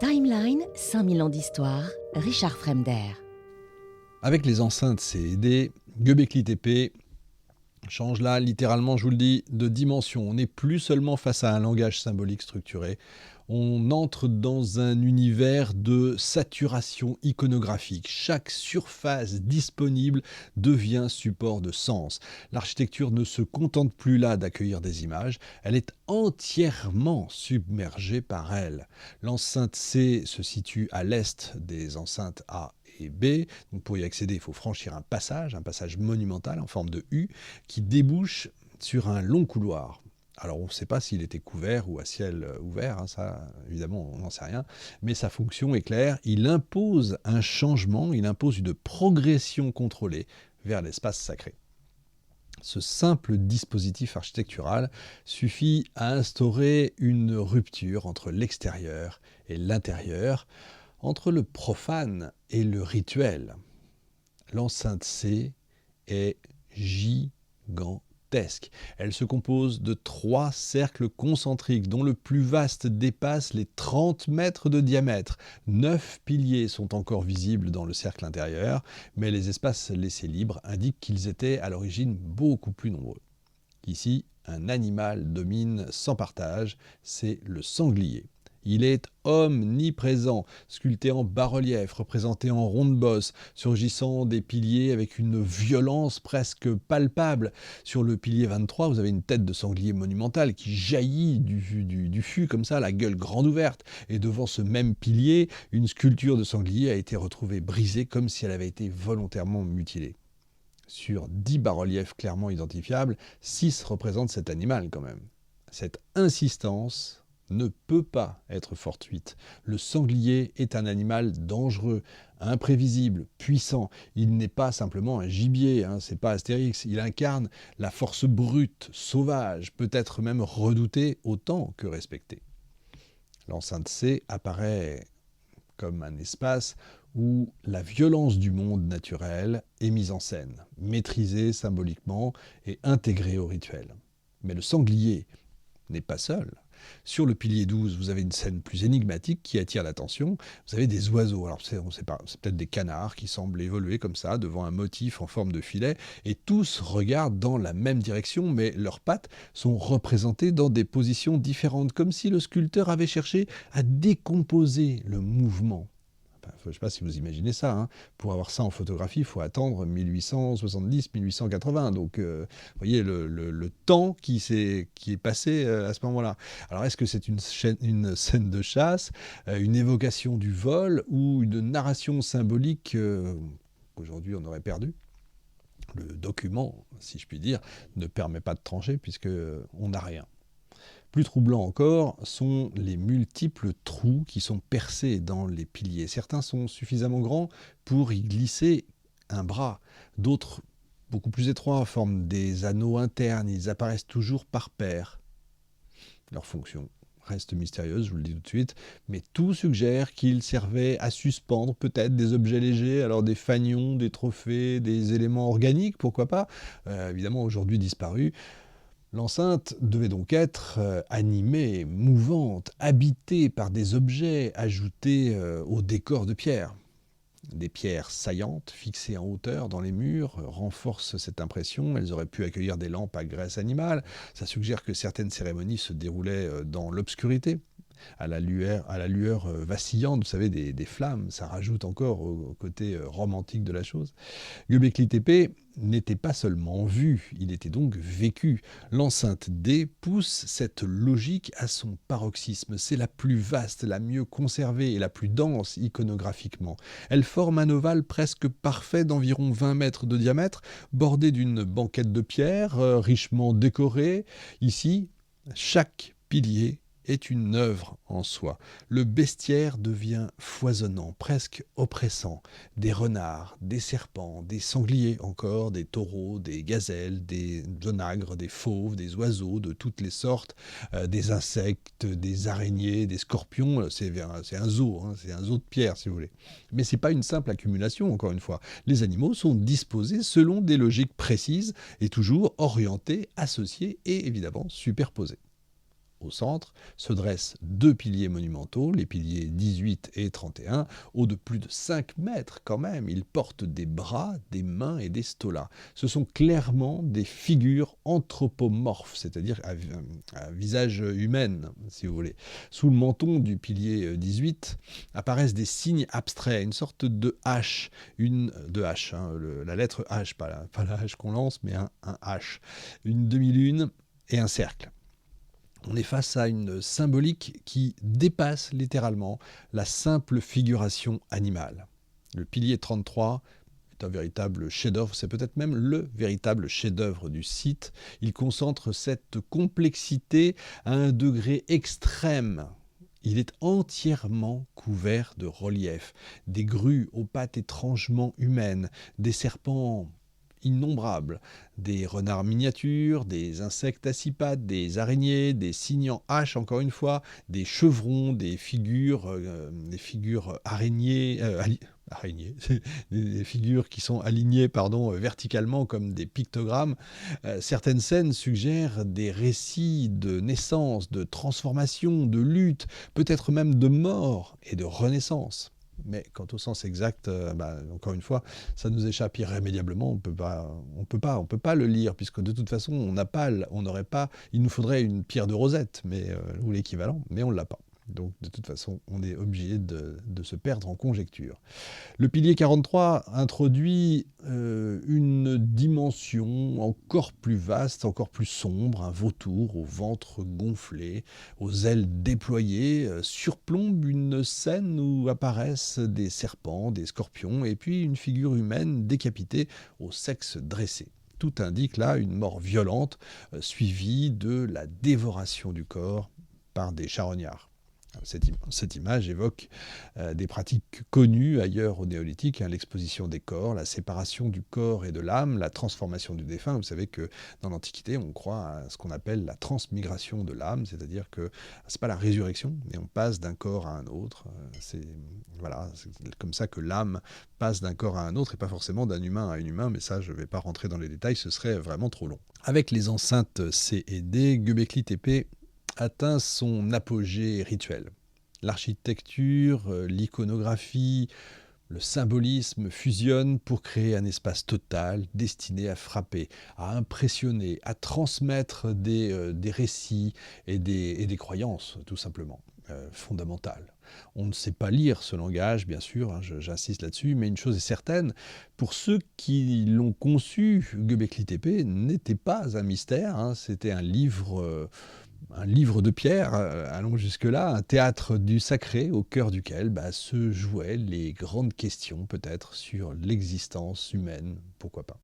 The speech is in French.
Timeline, 5000 ans d'histoire, Richard Fremder. Avec les enceintes CED, Göbekli Tepe change là, littéralement, je vous le dis, de dimension. On n'est plus seulement face à un langage symbolique structuré, on entre dans un univers de saturation iconographique. Chaque surface disponible devient support de sens. L'architecture ne se contente plus là d'accueillir des images, elle est entièrement submergée par elle. L'enceinte C se situe à l'est des enceintes A et B. Donc pour y accéder, il faut franchir un passage monumental en forme de U, qui débouche sur un long couloir. Alors on ne sait pas s'il était couvert ou à ciel ouvert, hein, ça évidemment on n'en sait rien, mais sa fonction est claire, il impose un changement, il impose une progression contrôlée vers l'espace sacré. Ce simple dispositif architectural suffit à instaurer une rupture entre l'extérieur et l'intérieur, entre le profane et le rituel. L'enceinte C est gigantesque. Elle se compose de 3 cercles concentriques dont le plus vaste dépasse les 30 mètres de diamètre. 9 piliers sont encore visibles dans le cercle intérieur, mais les espaces laissés libres indiquent qu'ils étaient à l'origine beaucoup plus nombreux. Ici, un animal domine sans partage, c'est le sanglier. Il est omniprésent, sculpté en bas-relief, représenté en ronde bosse, surgissant des piliers avec une violence presque palpable. Sur le pilier 23, vous avez une tête de sanglier monumentale qui jaillit du fût comme ça, la gueule grande ouverte. Et devant ce même pilier, une sculpture de sanglier a été retrouvée brisée comme si elle avait été volontairement mutilée. Sur 10 bas-reliefs clairement identifiables, 6 représentent cet animal quand même. Cette insistance ne peut pas être fortuite. Le sanglier est un animal dangereux, imprévisible, puissant. Il n'est pas simplement un gibier, c'est pas Astérix. Il incarne la force brute, sauvage, peut-être même redoutée autant que respectée. L'enceinte C apparaît comme un espace où la violence du monde naturel est mise en scène, maîtrisée symboliquement et intégrée au rituel. Mais le sanglier n'est pas seul. Sur le pilier 12, vous avez une scène plus énigmatique qui attire l'attention. Vous avez des oiseaux. Alors, on ne sait pas, c'est peut-être des canards qui semblent évoluer comme ça, devant un motif en forme de filet, et tous regardent dans la même direction, mais leurs pattes sont représentées dans des positions différentes, comme si le sculpteur avait cherché à décomposer le mouvement. Je ne sais pas si vous imaginez ça. Pour avoir ça en photographie, il faut attendre 1870-1880. Donc, vous voyez le temps qui est passé à ce moment-là. Alors, est-ce que c'est une scène de chasse, une évocation du vol ou une narration symbolique qu'aujourd'hui on aurait perdu ? Le document, si je puis dire, ne permet pas de trancher puisqu'on n'a rien. Plus troublant encore sont les multiples trous qui sont percés dans les piliers. Certains sont suffisamment grands pour y glisser un bras, d'autres beaucoup plus étroits forment des anneaux internes, ils apparaissent toujours par paires. Leur fonction reste mystérieuse, je vous le dis tout de suite, mais tout suggère qu'ils servaient à suspendre peut-être des objets légers, alors des fanions, des trophées, des éléments organiques, pourquoi pas, évidemment aujourd'hui disparus. L'enceinte devait donc être animée, mouvante, habitée par des objets ajoutés au décor de pierre. Des pierres saillantes, fixées en hauteur dans les murs, renforcent cette impression. Elles auraient pu accueillir des lampes à graisse animale. Ça suggère que certaines cérémonies se déroulaient dans l'obscurité, à la lueur vacillante, vous savez, des flammes. Ça rajoute encore au côté romantique de la chose. Göbekli Tepe n'était pas seulement vu, il était donc vécu. L'enceinte D pousse cette logique à son paroxysme. C'est la plus vaste, la mieux conservée et la plus dense iconographiquement. Elle forme un ovale presque parfait d'environ 20 mètres de diamètre, bordé d'une banquette de pierre, richement décorée. Ici, chaque pilier est une œuvre en soi. Le bestiaire devient foisonnant, presque oppressant. Des renards, des serpents, des sangliers encore, des taureaux, des gazelles, des onagres, des fauves, des oiseaux de toutes les sortes, des insectes, des araignées, des scorpions. C'est un zoo, c'est un zoo de pierre si vous voulez. Mais ce n'est pas une simple accumulation, encore une fois. Les animaux sont disposés selon des logiques précises et toujours orientés, associés et évidemment superposés. au centre, se dressent deux piliers monumentaux, les piliers 18 et 31, hauts de plus de 5 mètres quand même. Ils portent des bras, des mains et des stolas. Ce sont clairement des figures anthropomorphes, c'est-à-dire à visage humain, si vous voulez. Sous le menton du pilier 18 apparaissent des signes abstraits, une sorte de H, la lettre H, pas la H qu'on lance, mais un H, une demi-lune et un cercle. On est face à une symbolique qui dépasse littéralement la simple figuration animale. Le pilier 33 est un véritable chef-d'œuvre, c'est peut-être même le véritable chef-d'œuvre du site. Il concentre cette complexité à un degré extrême. Il est entièrement couvert de reliefs, des grues aux pattes étrangement humaines, des serpents innombrables, des renards miniatures, des insectes à six pattes, des araignées, des cygnes en hache, encore une fois, des chevrons, des figures araignées, des figures qui sont alignées verticalement comme des pictogrammes. Certaines scènes suggèrent des récits de naissance, de transformation, de lutte, peut-être même de mort et de renaissance. Mais quant au sens exact, encore une fois, ça nous échappe irrémédiablement. On peut pas le lire, puisque de toute façon, il nous faudrait une pierre de Rosette, ou l'équivalent, mais on ne l'a pas. Donc de toute façon, on est obligé de se perdre en conjecture. Le pilier 43 introduit une dimension encore plus vaste, encore plus sombre, un vautour au ventre gonflé, aux ailes déployées, surplombe une scène où apparaissent des serpents, des scorpions, et puis une figure humaine décapitée au sexe dressé. Tout indique là une mort violente, suivie de la dévoration du corps par des charognards. Cette image évoque des pratiques connues ailleurs au néolithique, l'exposition des corps, la séparation du corps et de l'âme, la transformation du défunt. Vous savez que dans l'Antiquité, on croit à ce qu'on appelle la transmigration de l'âme, c'est-à-dire que ce n'est pas la résurrection, mais on passe d'un corps à un autre. C'est comme ça que l'âme passe d'un corps à un autre, et pas forcément d'un humain à un humain, mais ça, je ne vais pas rentrer dans les détails, ce serait vraiment trop long. Avec les enceintes C et D, Göbekli Tepe atteint son apogée rituel. L'architecture, l'iconographie, le symbolisme fusionnent pour créer un espace total destiné à frapper, à impressionner, à transmettre des récits et des croyances, tout simplement, fondamentales. On ne sait pas lire ce langage, bien sûr, j'insiste là-dessus, mais une chose est certaine, pour ceux qui l'ont conçu, Göbekli Tepe n'était pas un mystère, c'était un livre de pierre, allons jusque-là, un théâtre du sacré au cœur duquel se jouaient les grandes questions peut-être sur l'existence humaine, pourquoi pas.